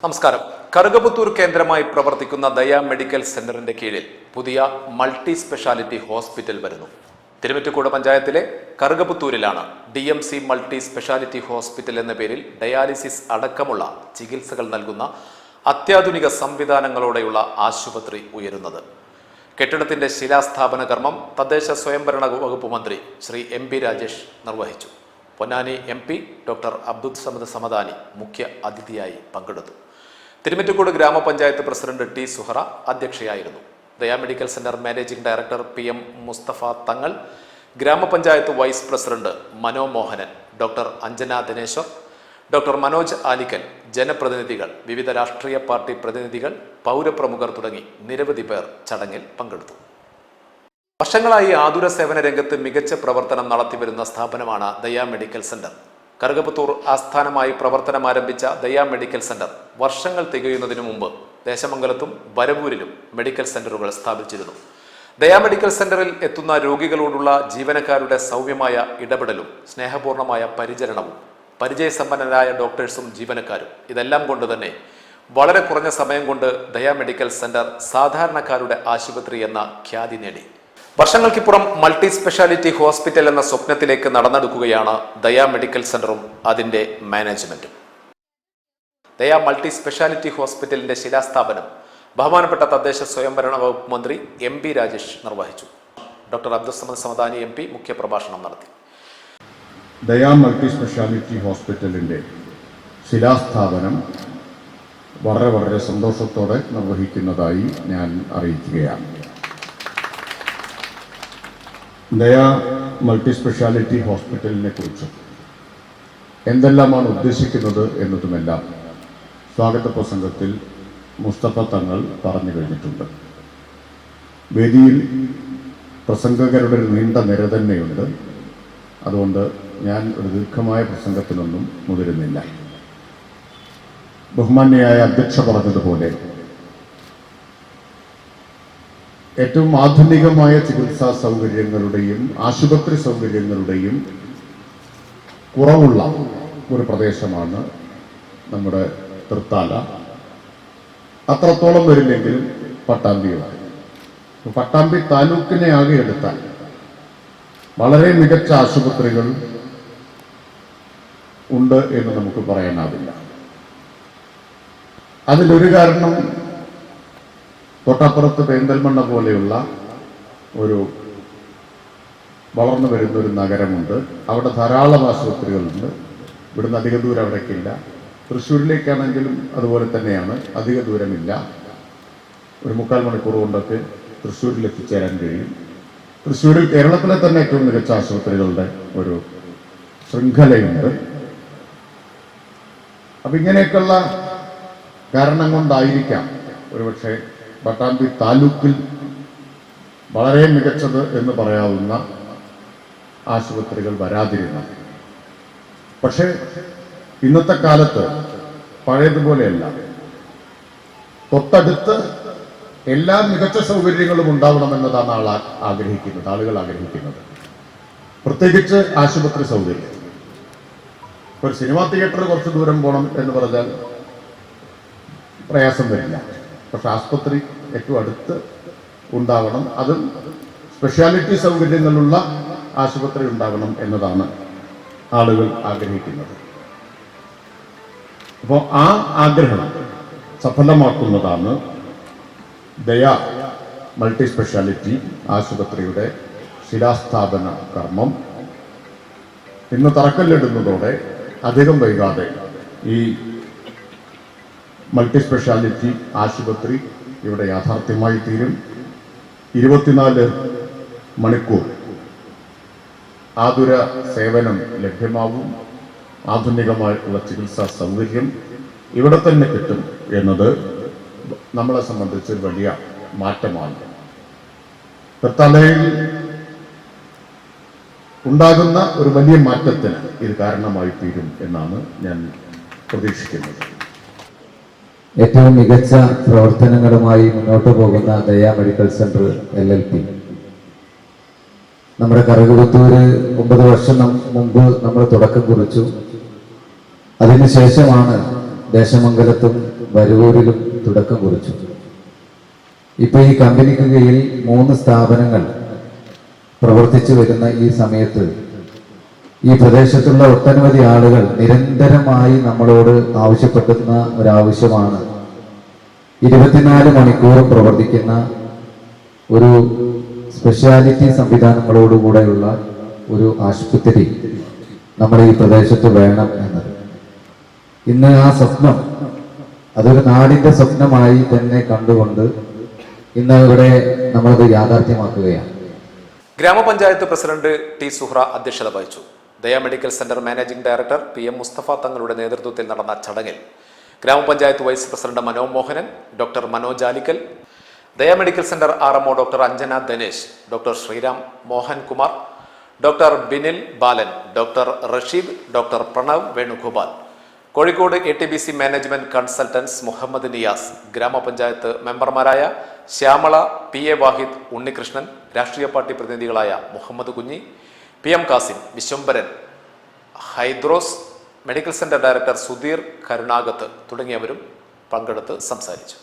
നമസ്കാരം. കറുകപുത്തൂർ കേന്ദ്രമായി പ്രവർത്തിക്കുന്ന ദയ മെഡിക്കൽ സെന്ററിന്റെ കീഴിൽ പുതിയ മൾട്ടി സ്പെഷ്യാലിറ്റി ഹോസ്പിറ്റൽ വരുന്നു. തിരുമിറ്റക്കോട് പഞ്ചായത്തിലെ കറുകപുത്തൂരിലാണ് DMC മൾട്ടി സ്പെഷ്യാലിറ്റി ഹോസ്പിറ്റൽ എന്ന പേരിൽ ഡയാലിസിസ് അടക്കമുള്ള ചികിത്സകൾ നൽകുന്ന അത്യാധുനിക സംവിധാനങ്ങളോടെയുള്ള ആശുപത്രി ഉയരുന്നത്. കെട്ടിടത്തിന്റെ ശിലാസ്ഥാപന കർമ്മം തദ്ദേശ സ്വയംഭരണ വകുപ്പ് മന്ത്രി ശ്രീ MP രാജേഷ് നിർവഹിച്ചു. പൊന്നാനി MP ഡോക്ടർ അബ്ദുൽ സമദ് സമദാനി മുഖ്യ അതിഥിയായി പങ്കെടുത്തു. തിരുമിറ്റക്കോട് ഗ്രാമപഞ്ചായത്ത് പ്രസിഡന്റ് T. സുഹറ അധ്യക്ഷയായിരുന്നു. Daya medical centre managing director PM Mustafa Thangal, ഗ്രാമപഞ്ചായത്ത് vice president Mano Mohanan, doctor Anjana Dineshwar, doctor Manoj Alikkal, ജനപ്രതിനിധികൾ, വിവിധ രാഷ്ട്രീയ പാർട്ടി പ്രതിനിധികൾ, പൗരപ്രമുഖർ തുടങ്ങി നിരവധി പേർ ചടങ്ങിൽ പങ്കെടുത്തു. വർഷങ്ങളായി ആതുര സേവന രംഗത്ത് മികച്ച പ്രവർത്തനം നടത്തിവരുന്ന സ്ഥാപനമാണ് ദയ മെഡിക്കൽ സെന്റർ. കറുകപുത്തൂർ ആസ്ഥാനമായി പ്രവർത്തനം ആരംഭിച്ച ദയ മെഡിക്കൽ സെന്റർ വർഷങ്ങൾ തികയുന്നതിനു മുമ്പ് ദേശമംഗലത്തും വരവൂരിലും മെഡിക്കൽ സെന്ററുകൾ സ്ഥാപിച്ചിരുന്നു. ദയ മെഡിക്കൽ സെന്ററിൽ എത്തുന്ന രോഗികളോടുള്ള ജീവനക്കാരുടെ സൗമ്യമായ ഇടപെടലും സ്നേഹപൂർണമായ പരിചരണവും പരിചയസമ്പന്നരായ ഡോക്ടേഴ്സും ജീവനക്കാരും ഇതെല്ലാം കൊണ്ട് തന്നെ വളരെ കുറഞ്ഞ സമയം കൊണ്ട് ദയ മെഡിക്കൽ സെന്റർ സാധാരണക്കാരുടെ ആശുപത്രി എന്ന ഖ്യാതി നേടി. വർഷങ്ങൾക്കിപ്പുറം മൾട്ടി സ്പെഷ്യാലിറ്റി ഹോസ്പിറ്റൽ എന്ന സ്വപ്നത്തിലേക്ക് നടന്നെടുക്കുകയാണ് ദയ മെഡിക്കൽ സെന്ററും അതിന്റെ മാനേജ്മെന്റും. ദയ മൾട്ടി സ്പെഷ്യാലിറ്റി ഹോസ്പിറ്റലിന്റെ ശിലാസ്ഥാപനം ബഹുമാനപ്പെട്ട തദ്ദേശ സ്വയംഭരണ വകുപ്പ് മന്ത്രി MP രാജേഷ് നിർവഹിച്ചു. ഡോക്ടർ അബ്ദുൽ സമദ് സമദാനി MP മുഖ്യപ്രഭാഷണം നടത്തി. ദയ മൾട്ടി സ്പെഷ്യാലിറ്റി ഹോസ്പിറ്റലിന്റെ ശിലാസ്ഥാപനം വളരെ സന്തോഷത്തോടെ നിർവഹിക്കുന്നതായി ഞാൻ അറിയിക്കുകയാണ്. ദയ മൾട്ടി സ്പെഷ്യാലിറ്റി ഹോസ്പിറ്റലിനെ കുറിച്ച് എന്തെല്ലാമാണ് ഉദ്ദേശിക്കുന്നത് എന്നതുമെല്ലാം സ്വാഗത പ്രസംഗത്തിൽ മുസ്തഫ തങ്ങൾ പറഞ്ഞു കഴിഞ്ഞിട്ടുണ്ട്. വേദിയിൽ പ്രസംഗകരുടെ ഒരു നീണ്ട നിര തന്നെയുണ്ട്. അതുകൊണ്ട് ഞാൻ ഒരു ദീർഘമായ പ്രസംഗത്തിനൊന്നും മുതിരുന്നില്ല. ബഹുമാന്യയായ അധ്യക്ഷ പറഞ്ഞതുപോലെ ഏറ്റവും ആധുനികമായ ചികിത്സാ സൗകര്യങ്ങളുടെയും ആശുപത്രി സൗകര്യങ്ങളുടെയും കുറവുള്ള ഒരു പ്രദേശമാണ് നമ്മുടെ തൃത്താല. അത്രത്തോളം വരില്ലെങ്കിലും പട്ടാമ്പിയുണ്ട്. പട്ടാമ്പി താലൂക്കിനെ ആകെ എടുത്താൽ വളരെ മികച്ച ആശുപത്രികൾ ഉണ്ട് എന്ന് നമുക്ക് പറയാനാവില്ല. അതിലൊരു കാരണം തൊട്ടപ്പുറത്ത് പെരിന്തൽമണ്ണ പോലെയുള്ള ഒരു വളർന്നു വരുന്ന ഒരു നഗരമുണ്ട്. അവിടെ ധാരാളം ആശുപത്രികളുണ്ട്. ഇവിടുന്ന് അധിക ദൂരം അവിടേക്കില്ല. തൃശ്ശൂരിലേക്കാണെങ്കിലും അതുപോലെ തന്നെയാണ്, അധിക ദൂരമില്ല. ഒരു 3/4 മണിക്കൂർ കൊണ്ടൊക്കെ തൃശ്ശൂരിൽ എത്തിച്ചേരാൻ കഴിയും. തൃശ്ശൂരിൽ കേരളത്തിലെ തന്നെ ഏറ്റവും മികച്ച ആശുപത്രികളുടെ ഒരു ശൃംഖലയുണ്ട്. അപ്പം ഇങ്ങനെയൊക്കെയുള്ള കാരണം കൊണ്ടായിരിക്കാം ഒരുപക്ഷെ പട്ടാമ്പി താലൂക്കിൽ വളരെ മികച്ചത് എന്ന് പറയാവുന്ന ആശുപത്രികൾ വരാതിരുന്നത്. പക്ഷേ ഇന്നത്തെ കാലത്ത് പഴയതുപോലെയല്ല. തൊട്ടടുത്ത് എല്ലാ മികച്ച സൗകര്യങ്ങളും ഉണ്ടാവണമെന്നതാണ് ആളുകൾ ആഗ്രഹിക്കുന്നത്. പ്രത്യേകിച്ച് ആശുപത്രി സൗകര്യം. ഒരു സിനിമാ തിയേറ്റർ കുറച്ച് ദൂരം പോകണം എന്ന് പറഞ്ഞാൽ പ്രയാസം വരില്ല. പക്ഷെ ആശുപത്രി ഏറ്റവും അടുത്ത് ഉണ്ടാവണം. അതും സ്പെഷ്യാലിറ്റി സൗകര്യങ്ങളുള്ള ആശുപത്രി ഉണ്ടാവണം എന്നതാണ് ആളുകൾ ആഗ്രഹിക്കുന്നത്. അപ്പോൾ ആ ആഗ്രഹം സഫലമാക്കുന്നതാണ് ദയ മൾട്ടി സ്പെഷ്യാലിറ്റി ആശുപത്രിയുടെ ശിലാസ്ഥാപന കർമ്മം. ഇന്ന് തറക്കല്ലിടുന്നതോടെ അധികം വൈകാതെ ഈ മൾട്ടി സ്പെഷ്യാലിറ്റി ആശുപത്രി ഇവിടെ യാഥാർത്ഥ്യമായി തീരും. 24 മണിക്കൂർ ആതുര സേവനം ലഭ്യമാവും. ആധുനികമായിട്ടുള്ള ചികിത്സാ സൗകര്യം ഇവിടെ തന്നെ കിട്ടും എന്നത് നമ്മളെ സംബന്ധിച്ച് വലിയ മാറ്റമാണ്. തൃത്താലയിൽ ഉണ്ടാകുന്ന ഒരു വലിയ മാറ്റത്തിന് ഇത് കാരണമായി തീരും എന്നാണ് ഞാൻ പ്രതീക്ഷിക്കുന്നത്. ഏറ്റവും മികച്ച പ്രവർത്തനങ്ങളുമായി മുന്നോട്ട് പോകുന്ന ദയ മെഡിക്കൽ സെന്റർ LLP നമ്മുടെ കറുകപുത്തൂര് 9 വർഷം മുമ്പ് നമ്മൾ തുടക്കം കുറിച്ചു. അതിനുശേഷമാണ് ദേശമംഗലത്തും വരവൂരിലും തുടക്കം കുറിച്ചു. ഇപ്പോൾ ഈ കമ്പനിക്ക് കീഴിൽ 3 സ്ഥാപനങ്ങൾ പ്രവർത്തിച്ചു വരുന്ന ഈ സമയത്ത് ഈ പ്രദേശത്തുള്ള ഒട്ടനവധി ആളുകൾ നിരന്തരമായി നമ്മളോട് ആവശ്യപ്പെടുന്ന ഒരാവശ്യമാണ് 24 മണിക്കൂറും പ്രവർത്തിക്കുന്ന ഒരു സ്പെഷ്യാലിറ്റി സംവിധാനങ്ങളോടുകൂടെയുള്ള ഒരു ആശുപത്രി നമ്മുടെ ഈ പ്രദേശത്ത് വേണം എന്നത്. ഇന്ന് ആ സ്വപ്നം അതൊരു നാടിൻ്റെ സ്വപ്നമായി തന്നെ കണ്ടുകൊണ്ട് ഇന്ന് ഇവിടെ നമ്മളത് യാഥാർത്ഥ്യമാക്കുകയാണ്. ഗ്രാമപഞ്ചായത്ത് പ്രസിഡന്റ് ടി സുഹ്റ അധ്യക്ഷത വഹിച്ചു. Daya medical centre managing director PM Mustafa തങ്ങളുടെ നേതൃത്വത്തിൽ നടന്ന ചടങ്ങിൽ ഗ്രാമപഞ്ചായത്ത് vice president Mano Mohanan, doctor Manoj Alikkal, Daya medical centre RMO doctor Anjana Dinesh, doctor Sreeram Mohankumar, doctor Binil Balan, doctor Rasheed, doctor Pranav Venugopal, Kozhikode ATBC management consultants Muhammad Niyas, ഗ്രാമപഞ്ചായത്ത് മെമ്പർമാരായ ശ്യാമള, PA വാഹിദ്, ഉണ്ണികൃഷ്ണൻ, രാഷ്ട്രീയ party പ്രതിനിധികളായ Muhammad Kunhi, PM Kasim, Vishwambharan, Haidros, medical centre director Sudheer Karunakath തുടങ്ങിയവരും പങ്കെടുത്ത് സംസാരിച്ചു.